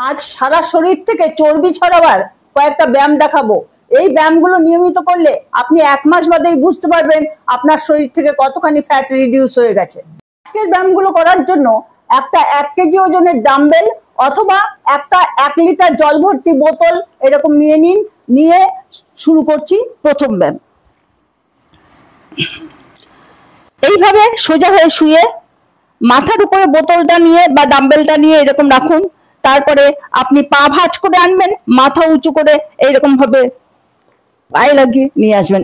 আজ সারা শরীর থেকে চর্বি ছড়াবার কয়েকটা ব্যায়াম দেখাবো। এই ব্যায়ামগুলো নিয়মিত করলে আপনি 1 মাস বাদেই বুঝতে পারবেন আপনার শরীর থেকে কতখানি ফ্যাট রিডিউস হয়ে গেছে। আজকের ব্যায়ামগুলো করার জন্য একটা 1 কেজি ওজনের ডাম্বেল অথবা একটা 1 লিটার জল ভর্তি বোতল এরকম নিয়ে নিন। নিয়ে শুরু করছি প্রথম ব্যায়াম। এইভাবে সোজা হয়ে শুয়ে মাথার উপরে বোতলটা নিয়ে বা ডাম্বেলটা নিয়ে এরকম রাখুন। তারপরে আপনি পা ভাঁজ করে আনবেন, মাথা উঁচু করে এইরকম ভাবে পায়ে লাগিয়ে নিয়ে আসবেন।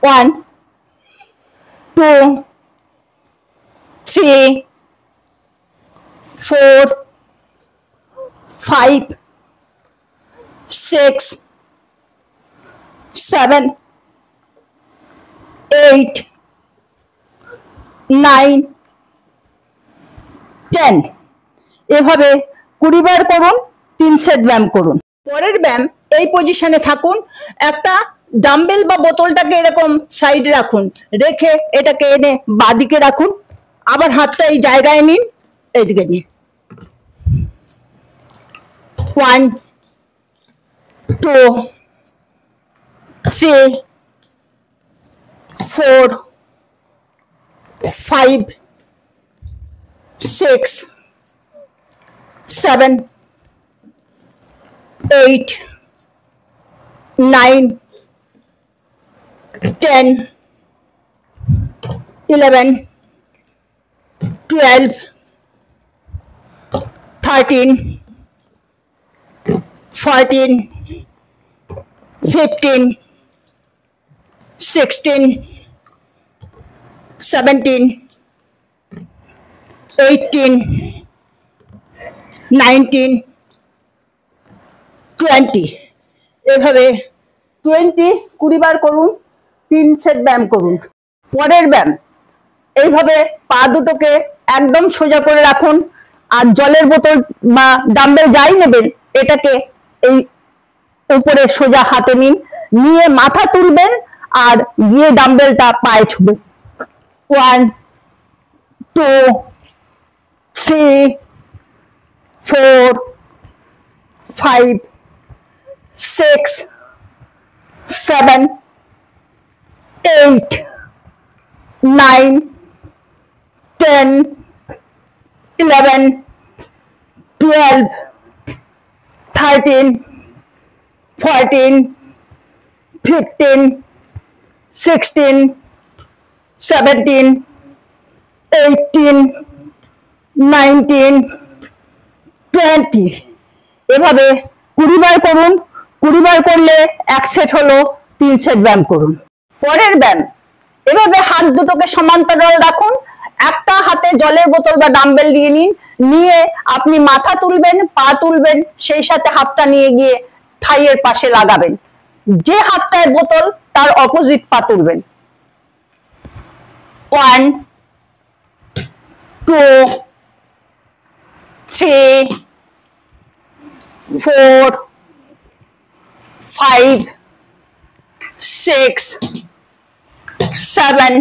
1 2 3 4 5 6 7 8 9 10 এভাবে 20 বার করুন। 3 সেট ব্যায়াম করুন। পরের ব্যায়াম, এই পজিশনে থাকুন। একটা ডাম্বেল বা বোতলটাকে এরকম সাইডে রাখুন, রেখে এটাকে এনে বাঁদিকে রাখুন। আবার হাতটা এই জায়গায় নিন, এইদিকে নিন। 1 2 3 4 5 6 7 8 9 10 11 12 13 14 15 16 17 18 19 20 এভাবে 20 বার করুন। 3 সেট ব্যায়াম করুন। পরের ব্যায়াম, এইভাবে পা দুটোকে একদম সোজা করে রাখুন। আর জলের বোতল বা ডাম্বেল যাই নেবেন, এটাকে এই উপরে সোজা হাতে নিন। নিয়ে মাথা তুলবেন আর গিয়ে ডাম্বেলটা পায়ে ছুবেন। 1 2 3 4 5 6 7 8 9 10 11 12 13 14 15 16 17 18 19 20 এভাবে 20 বার করুন। 20 বার করলে 1 সেট হলো। 3 সেট ব্যায়াম করুন। পরের ব্যায়াম, এভাবে হাত দুটোকে সমান্তরাল রাখুন। একটা হাতে জলের বোতল বা ডাম্বেল নিয়ে নিন। নিয়ে আপনি মাথা তুলবেন, পা তুলবেন, সেই সাথে হাতটা নিয়ে গিয়ে থাইয়ের পাশে লাগাবেন। যে হাতটায় বোতল তার অপোজিট পা তুলবেন। 1 2 3 4 5 6 7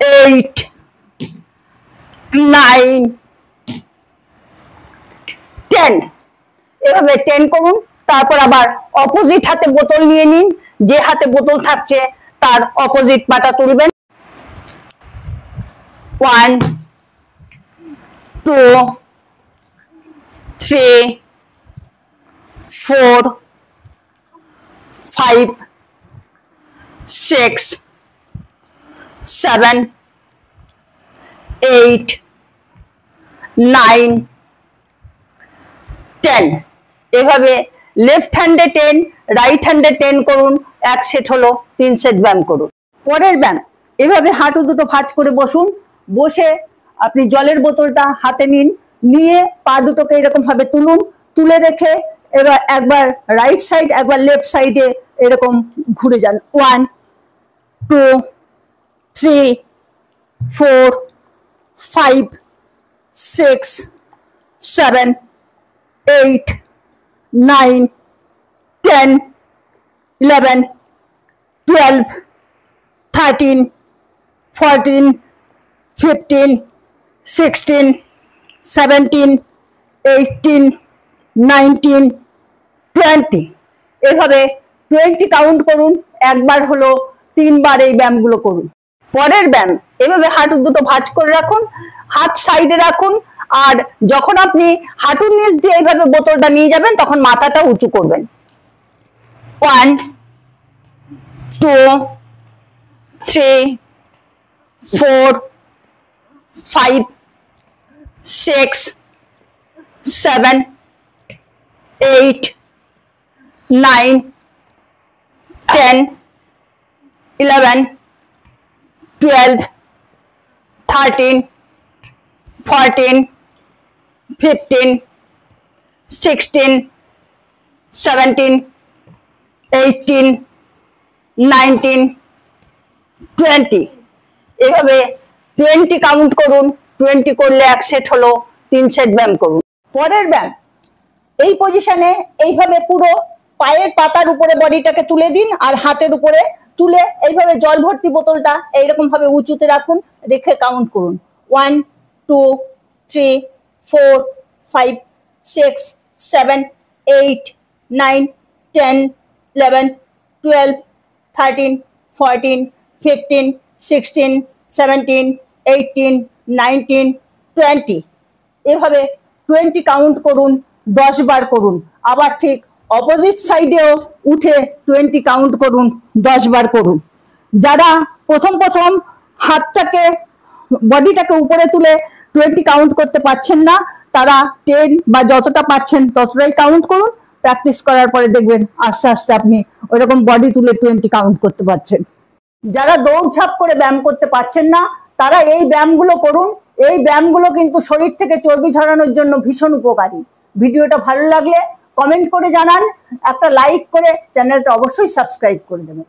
8 9 10 এভাবে 10 করুন। তারপর আবার অপোজিট হাতে বোতল নিয়ে নিন। যে হাতে বোতল থাকছে তার অপোজিট পাটা তুলবেন। 1 2 3 4 5 6 7 8 9 10 এভাবে লেফট হ্যান্ডে 10, রাইট হ্যান্ডে 10 করুন। 1 সেট হলো। 3 সেট ব্যায়াম করুন। পরের ব্যায়াম, এভাবে হাঁটু দুটো ভাঁজ করে বসুন। বসে আপনি জলের বোতলটা হাতে নিন। নিয়ে পা দুটোকে এরকম ভাবে তুলুন। তুলে রেখে এবার একবার রাইট সাইড একবার লেফট সাইডে এরকম ঘুরে যান। 1 2 3 4 5 6 7 8 9 10 11 12 13 14 15 16 17, 18, 19, 20 এভাবে 20 কাউন্ট করুন। একবার হলো 3 বার এই ব্যায়ামগুলো করুন। পরের ব্যায়াম, এভাবে হাঁটু দুটো ভাঁজ করে রাখুন, হাত সাইডে রাখুন, আর যখন আপনি হাঁটুর নিচ দিয়ে এইভাবে বোতলটা নিয়ে যাবেন তখন মাথাটা উঁচু করবেন। 1, 2, 3, 4, 5, 6, 7, 8, 9, 10, 11, 12, 13, 14, 15, 16, 17, 18, 19, 20 এভাবে 20 কাউন্ট করুন। 20 করলে 1 সেট হলো, 3 সেট ব্যায়াম করুন। পরের ব্যায়াম, এই পজিশনে এইভাবে পুরো পায়ের পাতার উপরে বডিটাকে তুলে দিন, আর হাতের উপরে তুলে এইভাবে জল ভর্তি বোতলটা এইরকম ভাবে উঁচুতে রাখুন, রেখে কাউন্ট করুন। 1, 2, 3, 4, 5, 6, 7, 8, 9, 10, 11, 12, 13, 14, 15, 16, 17, 18, 19, 20 এভাবে 20 কাউন্ট করুন, 10 বার করুন। আবার ঠিক অপোজিট সাইডেও উঠে 20 কাউন্ট করুন, 10 বার করুন। যারা প্রথম হাতটাকে বডিটাকে উপরে তুলে 20 কাউন্ট করতে পারছেন না, তারা 10 বা যতটা পারছেন ততটাই কাউন্ট করুন। প্র্যাকটিস করার পরে দেখবেন আস্তে আস্তে আপনি ওইরকম বডি তুলে 20 কাউন্ট করতে পারছেন। যারা দৌড়ঝাঁপ করে ব্যায়াম করতে পারছেন না, তারা এই ব্যায়ামগুলো করুন। এই ব্যায়ামগুলো কিন্তু শরীর থেকে চর্বি ঝরানোর জন্য ভীষণ উপকারী। ভিডিওটা ভালো লাগলে কমেন্ট করে জানান, একটা লাইক করে চ্যানেলটা অবশ্যই সাবস্ক্রাইব করে দেবেন।